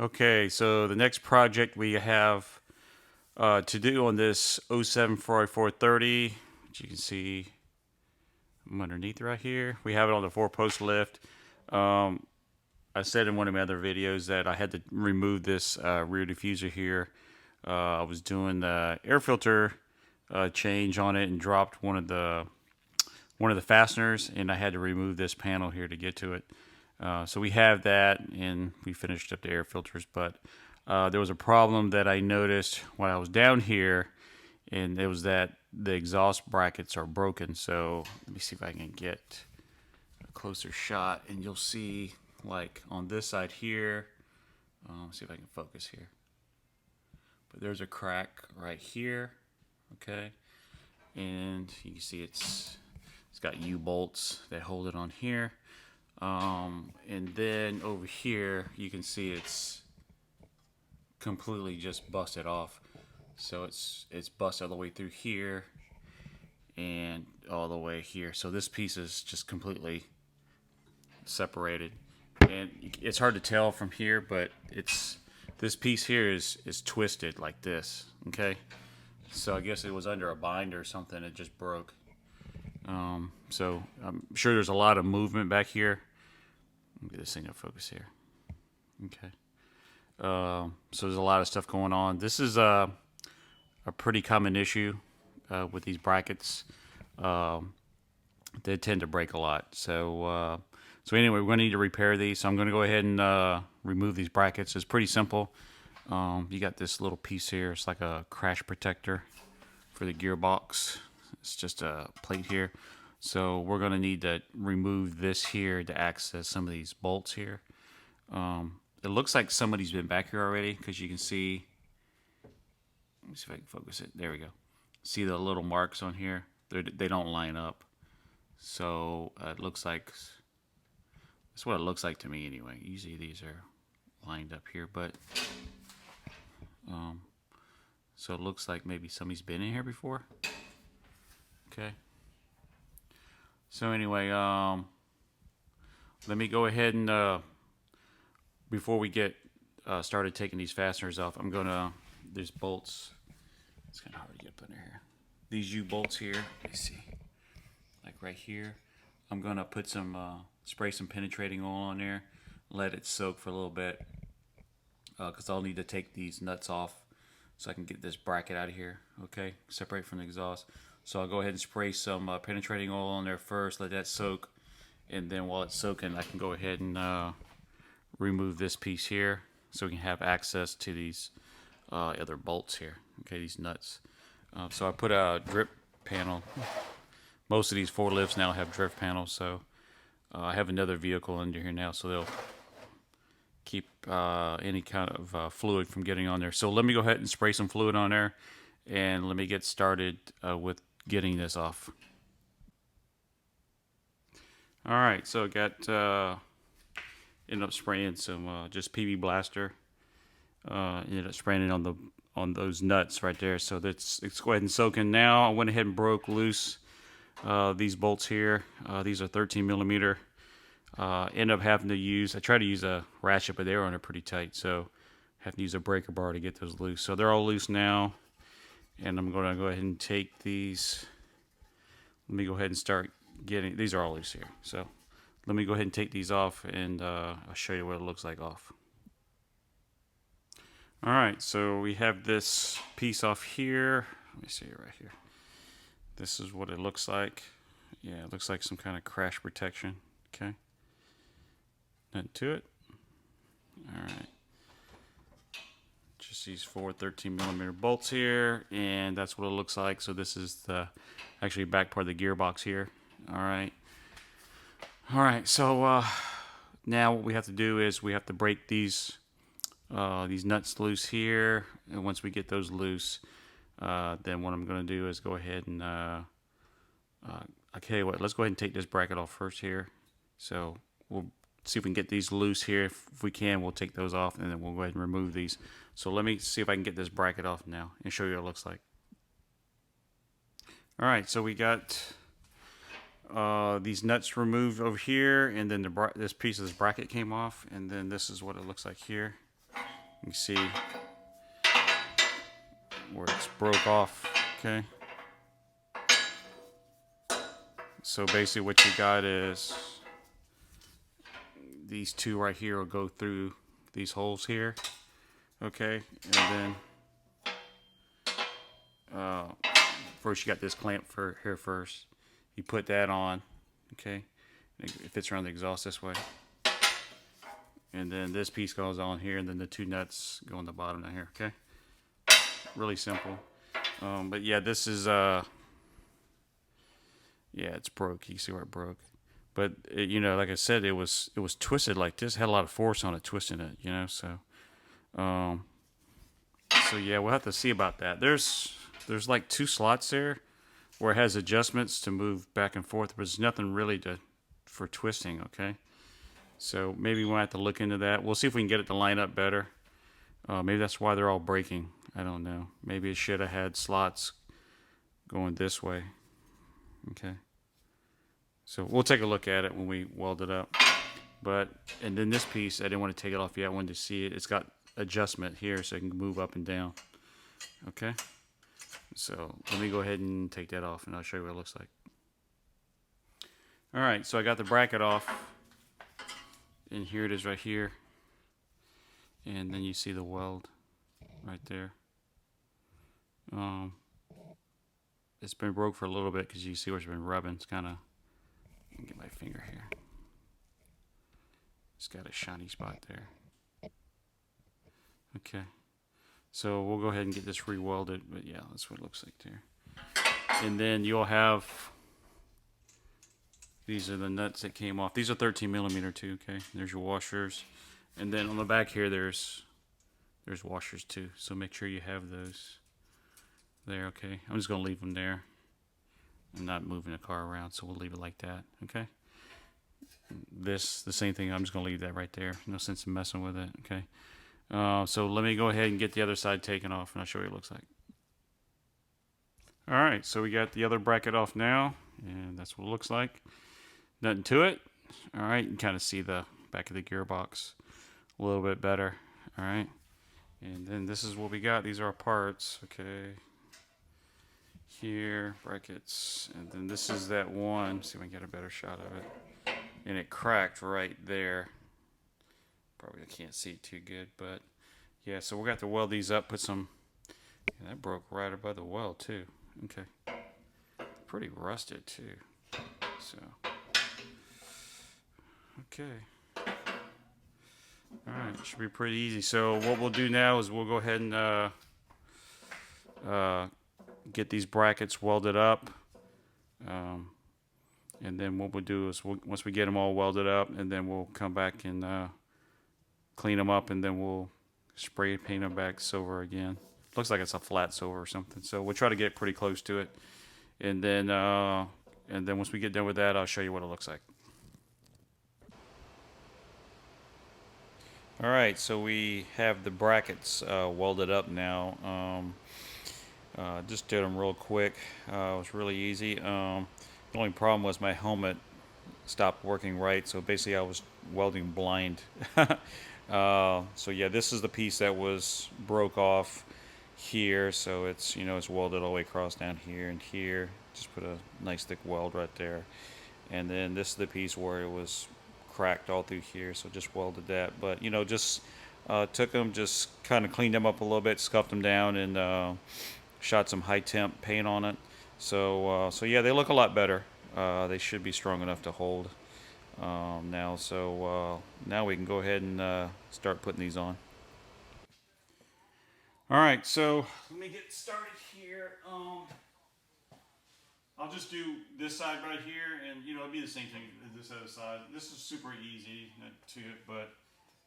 Okay, so the next project we have to do on this '07 Ferrari 430, which you can see underneath right here. We have it on the four-post lift. Um, I said in one of my other videos that I had to remove this rear diffuser here. I was doing the air filter change on it and dropped one of the fasteners, and I had to remove this panel here to get to it. So we have that, and we finished up the air filters. But there was a problem that I noticed when I was down here, and it was that the exhaust brackets are broken. So let me see if I can get a closer shot, and you'll see, like on this side here. Let's see if I can focus here. But there's a crack right here, okay, and you can see it's got U-bolts that hold it on here. And then over here, you can see it's completely just busted off. So it's busted all the way through here and all the way here. So this piece is just completely separated. And it's hard to tell from here, but this piece here is twisted like this. Okay, so I guess it was under a binder or something. It just broke. So I'm sure there's a lot of movement back here. Let me get this thing to focus here. Okay. So there's a lot of stuff going on. This is a pretty common issue with these brackets. They tend to break a lot. So anyway, we're going to need to repair these. So I'm going to go ahead and remove these brackets. It's pretty simple. You got this little piece here. It's like a crash protector for the gearbox. It's just a plate here. So we're going to need to remove this here to access some of these bolts here. It looks like somebody's been back here already because you can see. Let me see if I can focus it. There we go. See the little marks on here? They don't line up. So it looks like, that's what it looks like to me anyway. Usually these are lined up here, but so it looks like maybe somebody's been in here before. Okay. So anyway, let me go ahead and before we get started taking these fasteners off, I'm gonna, there's bolts. It's kind of hard to get up under here. These U-bolts here, you see, like right here. I'm gonna put some spray some penetrating oil on there, let it soak for a little bit, because I'll need to take these nuts off so I can get this bracket out of here. Okay, separate from the exhaust. So I'll go ahead and spray some penetrating oil on there first, let that soak, and then while it's soaking, I can go ahead and remove this piece here so we can have access to these other bolts here. Okay, these nuts. So I put a drip panel. Most of these forklifts now have drift panels, so I have another vehicle under here now, so they'll keep any kind of fluid from getting on there. So let me go ahead and spray some fluid on there, and let me get started with getting this off. All right, so I got ended up spraying some just PB Blaster. Ended up spraying it on those nuts right there. So let's go ahead and soak in now. I went ahead and broke loose these bolts here. These are 13 millimeter. End up having to use, I tried to use a ratchet, but they were on it pretty tight, so I have to use a breaker bar to get those loose. So they're all loose now, and I'm going to go ahead and take these. Let me go ahead and start getting, these are all loose here. So let me go ahead and take these off, and I'll show you what it looks like off. All right, so we have this piece off here. Let me see it right here. This is what it looks like. Yeah, it looks like some kind of crash protection. Okay. Nothing to it. All right. Just these four 13 millimeter bolts here, and that's what it looks like. So this is the actually back part of the gearbox here. All right. All right. So now what we have to do is we have to break these nuts loose here, and once we get those loose, then what I'm going to do is go ahead and I tell you what, let's go ahead and take this bracket off first here. So we'll see if we can get these loose here. If we can, we'll take those off, and then we'll go ahead and remove these. So let me see if I can get this bracket off now and show you what it looks like. All right, so we got these nuts removed over here, and then this piece of this bracket came off, and then this is what it looks like here. You can see where it's broke off. Okay. So basically what you got is these two right here will go through these holes here. Okay. And then first you got this clamp for here first. You put that on. Okay. It fits around the exhaust this way. And then this piece goes on here, and then the two nuts go on the bottom down here. Okay. Really simple. But yeah, this is yeah, it's broke. You see where it broke, but it, you know, like I said, it was twisted like this. Had a lot of force on it, twisting it. You know, so so yeah, we'll have to see about that. There's like two slots there where it has adjustments to move back and forth, but there's nothing really for twisting. Okay, so maybe we'll have to look into that. We'll see if we can get it to line up better. Maybe that's why they're all breaking. I don't know. Maybe it should have had slots going this way. Okay. So we'll take a look at it when we weld it up. And then this piece, I didn't want to take it off yet. I wanted to see it. It's got adjustment here so it can move up and down. Okay. So let me go ahead and take that off and I'll show you what it looks like. All right. So I got the bracket off. And here it is right here. And then you see the weld right there. It's been broke for a little bit because you see where it's been rubbing. It's kind of, get my finger here. It's got a shiny spot there. Okay. So we'll go ahead and get this re-welded, but yeah, that's what it looks like there. And then you'll have, these are the nuts that came off. These are 13 millimeter too, okay? There's your washers. And then on the back here, there's washers too. So make sure you have those there, okay? I'm just gonna leave them there. I'm not moving the car around, so we'll leave it like that, okay? The same thing, I'm just gonna leave that right there. No sense in messing with it, okay? So let me go ahead and get the other side taken off and I'll show you what it looks like. Alright, so we got the other bracket off now, and that's what it looks like. Nothing to it. Alright, you can kind of see the back of the gearbox a little bit better. Alright, and then this is what we got. These are our parts, okay? Here, brackets, and then this is that one. See if I can get a better shot of it. And it cracked right there. Probably I can't see it too good, but yeah, so we'll have to weld these up, put some, yeah, that broke right above the weld too. Okay. Pretty rusted too. So, okay. Alright, should be pretty easy. So what we'll do now is we'll go ahead and get these brackets welded up. And then what we'll do is once we get them all welded up, and then we'll come back and clean them up, and then we'll spray paint them back silver again. Looks like it's a flat silver or something. So we'll try to get pretty close to it. And then once we get done with that, I'll show you what it looks like. All right, so we have the brackets welded up now. Just did them real quick. It was really easy. The only problem was my helmet stopped working right, so basically I was welding blind. So yeah, this is the piece that was broke off here, so it's, you know, it's welded all the way across down here and here. Just put a nice thick weld right there. And then this is the piece where it was cracked all through here, so just welded that. But you know, just took them, just kind of cleaned them up a little bit, scuffed them down, and shot some high temp paint on it. So yeah, they look a lot better. They should be strong enough to hold now. So now we can go ahead and start putting these on. All right, so let me get started here. I'll just do this side right here, and you know, it'll be the same thing as this other side. This is super easy to it, but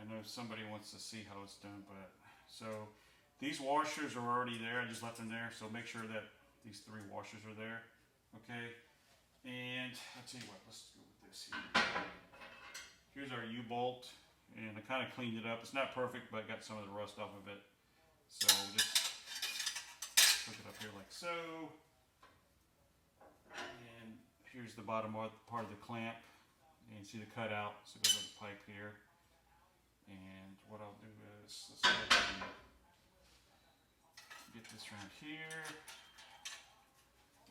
I know somebody wants to see how it's done. But so these washers are already there. I just left them there, so make sure that these three washers are there. Okay, and I'll tell you what, let's go with this here. Here's our U-bolt, and I kind of cleaned it up. It's not perfect, but I got some of the rust off of it. So just hook it up here like so. And here's the bottom part of the clamp. And you see the cutout, so it goes with the pipe here. And what I'll do is, let's go ahead and get this around here.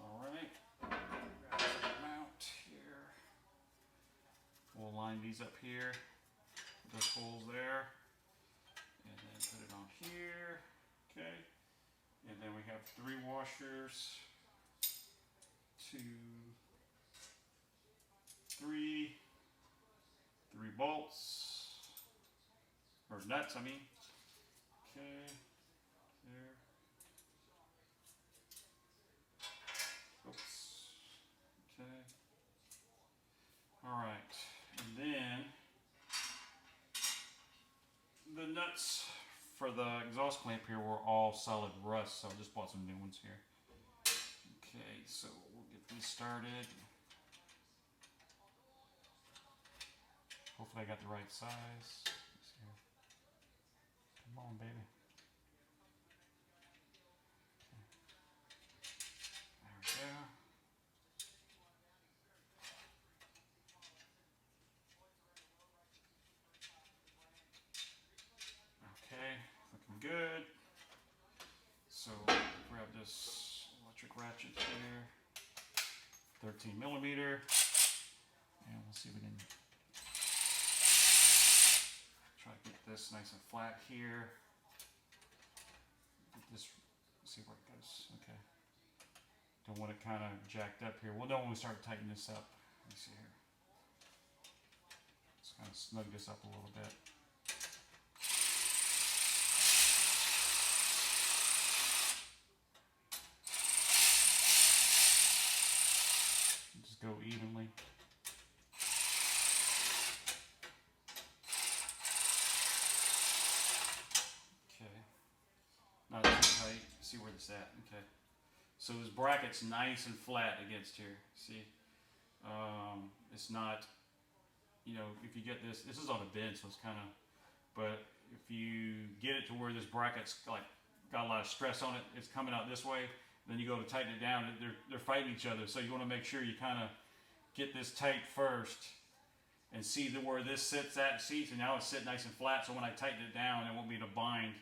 All right. Grab some mount here. We'll line these up here. Those holes there. And then put it on here. Okay. And then we have 3 washers. 2, 3. 3 bolts. Or nuts, I mean. Okay. There. Oops. Okay. Alright. And then the nuts for the exhaust clamp here were all solid rust, so I just bought some new ones here. Okay, so we'll get these started. Hopefully I got the right size. Let's see here. Come on, baby. There we go. Okay, looking good. So grab this electric ratchet here, 13 millimeter, and we'll see if we can try to get this nice and flat here. Get this, see where it goes. Okay. Don't want it kind of jacked up here. We'll know when we start tightening this up. Let me see here. Let's kind of snug this up a little bit. Just go evenly. Okay. Not too tight. See where this at. Okay. So this bracket's nice and flat against here. See? It's not, you know, if you get this is on a bend, so it's kind of, but if you get it to where this bracket's like got a lot of stress on it, it's coming out this way, then you go to tighten it down, they're fighting each other, so you want to make sure you kind of get this tight first and see where this sits at. See, so now it's sitting nice and flat, so when I tighten it down, it won't be to bind.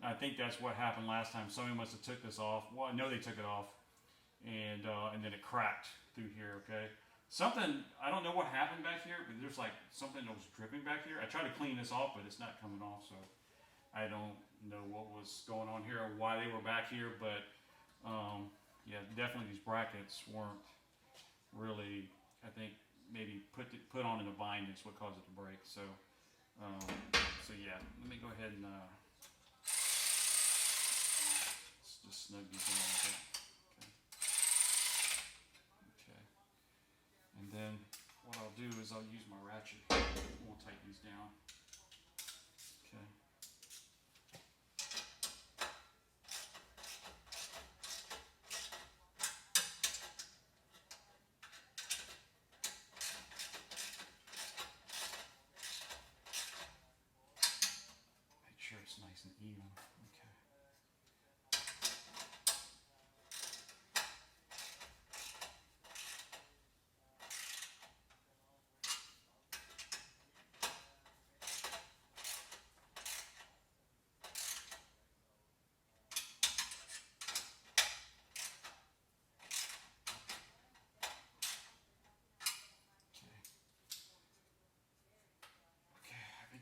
And I think that's what happened last time. Somebody must have took this off. Well, I know they took it off, and then it cracked through here. Okay. Something, I don't know what happened back here, but there's like something that was dripping back here. I tried to clean this off, but it's not coming off, so I don't know what was going on here or why they were back here, but yeah, definitely these brackets weren't really, I think, maybe put on in a bind is what caused it to break. So, so yeah, let me go ahead and let's just snug these in a little bit. And then what I'll do is I'll use my ratchet. We'll tighten these down. Okay. Make sure it's nice and even. Okay.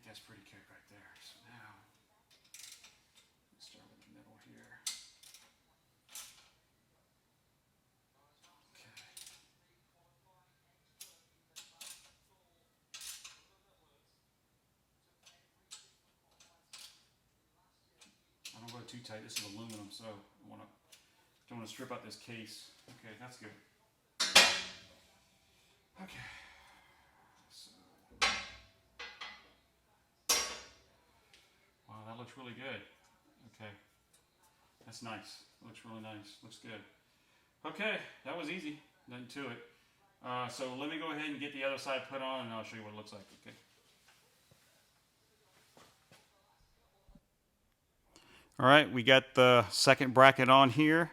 That's pretty good right there. So now, let's start with the middle here. Okay. I don't go too tight. This is aluminum, so don't want to strip out this case. Okay, that's good. Okay. So, wow, that looks really good. Okay. That's nice. Looks really nice. Looks good. Okay, that was easy. Nothing to it. So let me go ahead and get the other side put on, and I'll show you what it looks like. Okay. All right, we got the second bracket on here.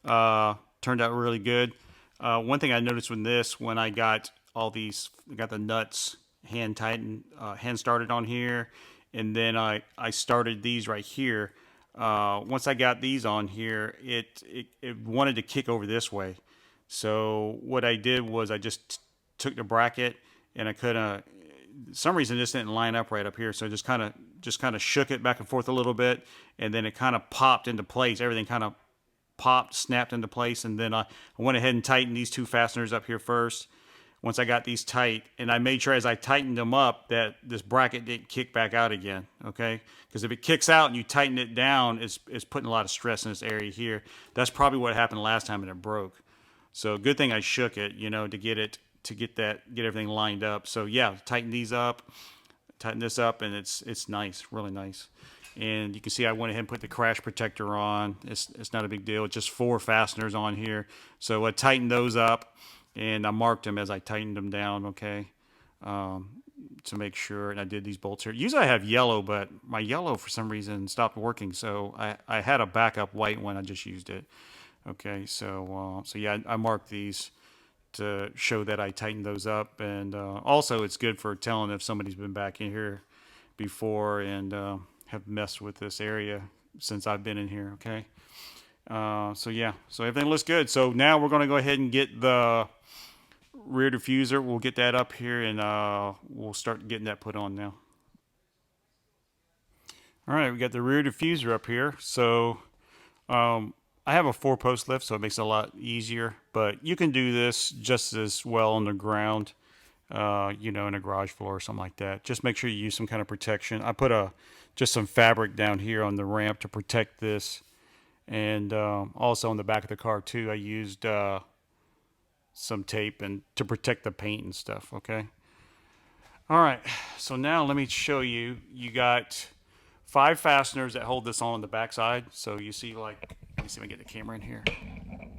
Turned out really good. One thing I noticed with this, when I got all these, I got the nuts hand started on here, and then I started these right here. Once I got these on here, it wanted to kick over this way. So what I did was I just took the bracket and I could some reason this didn't line up right up here, so I just kind of shook it back and forth a little bit, and then it kind of popped into place. Everything kind of popped, snapped into place, and then I went ahead and tightened these two fasteners up here first. Once I got these tight, and I made sure as I tightened them up that this bracket didn't kick back out again, okay? Because if it kicks out and you tighten it down, it's putting a lot of stress in this area here. That's probably what happened last time and it broke. So good thing I shook it, to get everything lined up. So yeah, tighten these up, tighten this up, and it's nice, really nice. And you can see I went ahead and put the crash protector on. It's not a big deal. It's just 4 fasteners on here. So I tightened those up, and I marked them as I tightened them down, okay, to make sure. And I did these bolts here. Usually I have yellow, but my yellow for some reason stopped working. So I had a backup white one. I just used it. Okay, so yeah, I marked these to show that I tightened those up. And also it's good for telling if somebody's been back in here before and have messed with this area since I've been in here, okay? So yeah, so everything looks good. So now we're going to go ahead and get the rear diffuser. We'll get that up here, and we'll start getting that put on now. All right, we got the rear diffuser up here. So I have a 4-post lift, so it makes it a lot easier. But you can do this just as well on the ground, in a garage floor or something like that. Just make sure you use some kind of protection. I put just some fabric down here on the ramp to protect this. And also on the back of the car too, I used some tape and to protect the paint and stuff, okay? All right, so now let me show you. You got 5 fasteners that hold this on the back side. So you see, let me see if I can get the camera in here.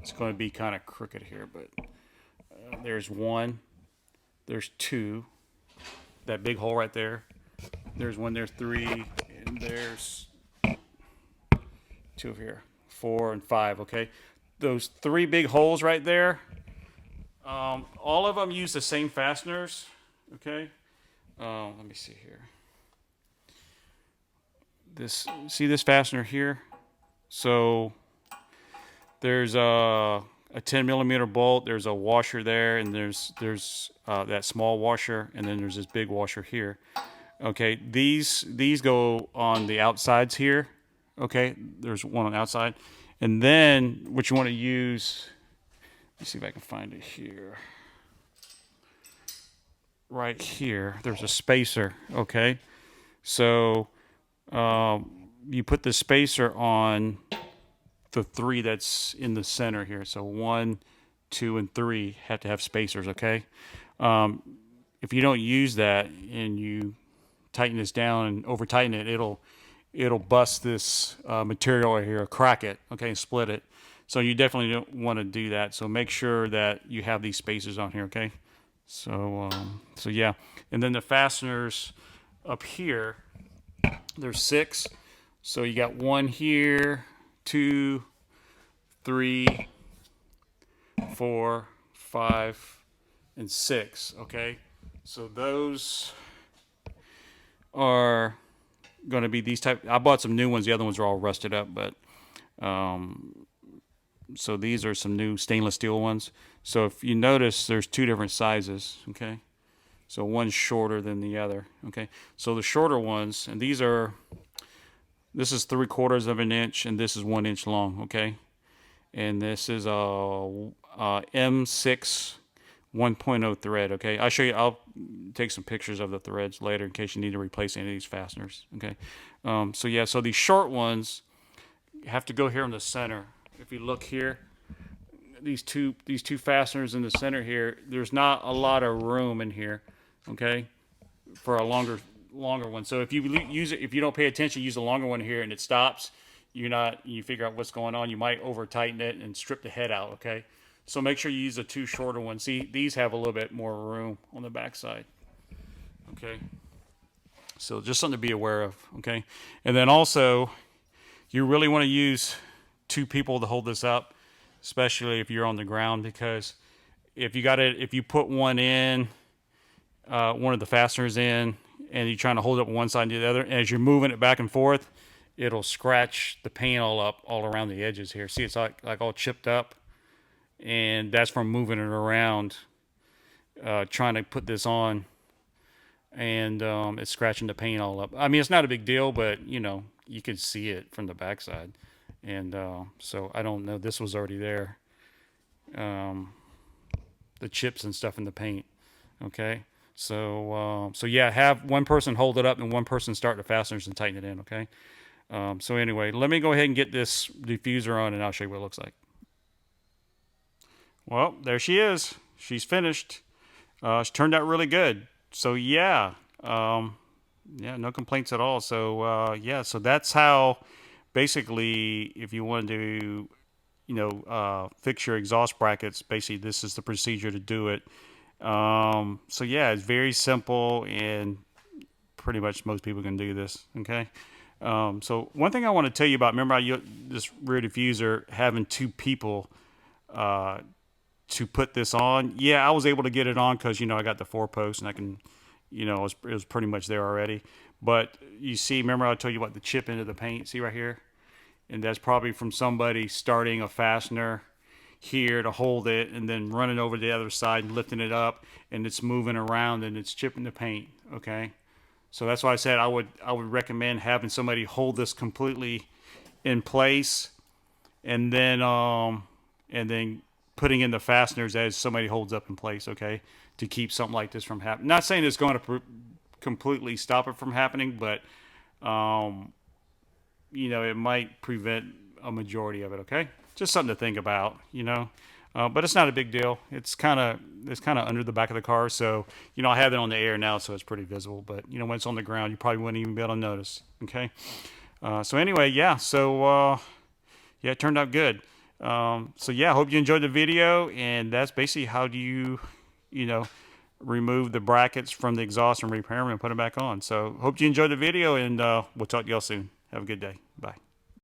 It's going to be kind of crooked here, but there's 1, there's 2, that big hole right there. There's 1, there's 3, and there's 2 over here. 4 and 5, okay? Those 3 big holes right there, all of them use the same fasteners, okay? Let me see here. See this fastener here? So there's a 10 millimeter bolt, there's a washer there, and there's that small washer, and then there's this big washer here. Okay, these go on the outsides here. Okay, there's one on the outside. And then what you want to use, let me see if I can find it here. Right here, there's a spacer, okay? So you put the spacer on the 3 that's in the center here. So 1, 2, and 3 have to have spacers, okay? If you don't use that and you tighten this down and over tighten it, it'll bust this material right here, crack it, okay, and split it. So you definitely don't want to do that. So make sure that you have these spacers on here, okay? So yeah, and then the fasteners up here, there's 6. So you got 1 here, 2, 3, 4, 5, and 6, okay? So those are going to be these type. I bought some new ones. The other ones are all rusted up, but so these are some new stainless steel ones. So if you notice, there's 2 different sizes, okay? So one's shorter than the other, okay? So the shorter ones, and this is 3/4 of an inch, and this is 1 inch long, okay? And this is a M6 1.0 thread, okay? I'll show you. I'll take some pictures of the threads later in case you need to replace any of these fasteners, okay? So yeah, so these short ones have to go here in the center. If you look here, these two fasteners in the center here, there's not a lot of room in here, okay, for a longer one. So if you use it, if you don't pay attention, use a longer one here, and it stops. You figure out what's going on. You might over tighten it and strip the head out, okay? So make sure you use the 2 shorter ones. See, these have a little bit more room on the back side. Okay. So just something to be aware of, okay? And then also, you really want to use 2 people to hold this up, especially if you're on the ground, because if you put one in one of the fasteners in, and you're trying to hold it on one side and the other, and as you're moving it back and forth, it'll scratch the paint all up all around the edges here. See, it's like all chipped up, and that's from moving it around, trying to put this on, and it's scratching the paint all up. I mean, it's not a big deal, but you know, you can see it from the backside, and so I don't know. This was already there, the chips and stuff in the paint. Okay, so yeah, have one person hold it up and one person start the fasteners and tighten it in. Okay. So anyway, let me go ahead and get this diffuser on, and I'll show you what it looks like. Well, there she is. She's finished. She turned out really good. So yeah, yeah, no complaints at all. So yeah, so that's how basically, if you want to, fix your exhaust brackets, basically this is the procedure to do it. So yeah, it's very simple, and pretty much most people can do this. Okay. So one thing I want to tell you about, remember this rear diffuser having two people to put this on. Yeah, I was able to get it on because, I got the 4-post and I can, it was pretty much there already. But you see, remember I told you about the chip into the paint, see right here? And that's probably from somebody starting a fastener here to hold it and then running over to the other side and lifting it up, and it's moving around and it's chipping the paint, okay? So that's why I said I would recommend having somebody hold this completely in place, and then putting in the fasteners as somebody holds up in place, okay, to keep something like this from happening. Not saying it's going to completely stop it from happening, but it might prevent a majority of it, okay? Just something to think about, but it's not a big deal. It's kind of under the back of the car, so I have it on the air now, so it's pretty visible. But when it's on the ground, you probably wouldn't even be able to notice. Okay. So anyway, yeah. So yeah, it turned out good. So yeah, I hope you enjoyed the video, and that's basically how do you remove the brackets from the exhaust and repair them and put them back on. So hope you enjoyed the video, and we'll talk to y'all soon. Have a good day. Bye.